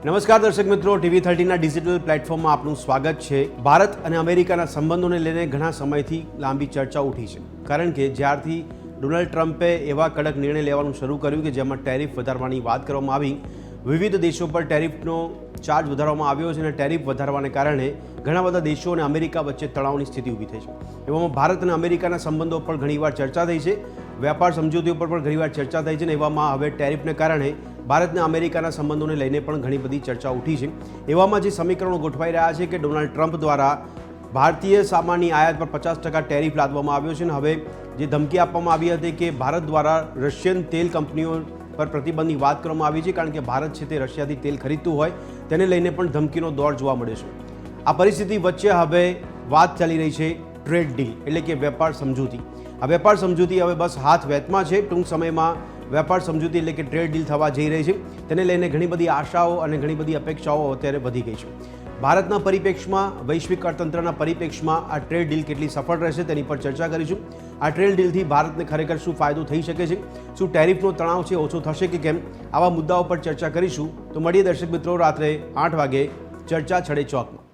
નમસ્કાર દર્શક મિત્રો, TV13ના ડિજિટલ પ્લેટફોર્મમાં આપનું સ્વાગત છે। ભારત અને અમેરિકાના સંબંધોને લઈને ઘણા સમયથી લાંબી ચર્ચા ઉઠી છે, કારણ કે જ્યારથી ડોનાલ્ડ ટ્રમ્પે એવા કડક નિર્ણય લેવાનું શરૂ કર્યું કે જેમાં ટેરિફ વધારવાની વાત કરવામાં આવી, વિવિધ દેશો પર ટેરિફનો ચાર્જ વધારવામાં આવ્યો છે અને ટેરિફ વધારવાને કારણે ઘણા બધા દેશો અને અમેરિકા વચ્ચે તણાવની સ્થિતિ ઊભી થઈ છે। એવામાં ભારત અને અમેરિકાના સંબંધો પર ઘણીવાર ચર્ચા થઈ છે, વ્યાપાર સમજૂતીઓ પર પણ ઘણીવાર ચર્ચા થઈ છે અને એવામાં હવે ટેરિફને કારણે ભારત અને અમેરિકાના સંબંધોને લઈને પણ ઘણી બધી ચર્ચા ઉઠી છે। એવામાં જે સમીકરણો ગોઠવાઈ રહ્યા છે કે ડોનાલ્ડ ટ્રમ્પ દ્વારા ભારતીય સામાનની આયાત પર 50% ટેરિફ લાદવામાં આવ્યો છે અને હવે જે ધમકી આપવામાં આવી હતી કે ભારત દ્વારા રશિયન તેલ કંપનીઓ પર પ્રતિબંધની વાત કરવામાં આવી છે, કારણ કે ભારત છે તે રશિયાથી તેલ ખરીદતું હોય તેને લઈને પણ ધમકીનો દોર જોવા મળે છે। આ પરિસ્થિતિ વચ્ચે હવે વાત ચાલી રહી છે ટ્રેડ ડીલ એટલે કે વેપાર સમજૂતી। આ વેપાર સમજૂતી હવે બસ હાથ વેતમાં છે। ટૂંક સમયમાં વેપાર સમજૂતી એટલે કે ટ્રેડ ડીલ થવા જઈ રહી છે, તેને લઈને ઘણી બધી આશાઓ અને ઘણી બધી અપેક્ષાઓ અત્યારે વધી ગઈ છે। ભારતના પરિપ્રેક્ષમાં, વૈશ્વિક અર્થતંત્રના પરિપ્રેક્ષમાં આ ટ્રેડ ડીલ કેટલી સફળ રહેશે તેની પર ચર્ચા કરીશું। આ ટ્રેડ ડીલથી ભારતને ખરેખર શું ફાયદો થઈ શકે છે, શું ટેરિફનો તણાવ છે ઓછો થશે કે કેમ, આવા મુદ્દાઓ પર ચર્ચા કરીશું। તો મળીએ દર્શક મિત્રો રાત્રે 8 વાગે ચર્ચા છડે ચોકમાં।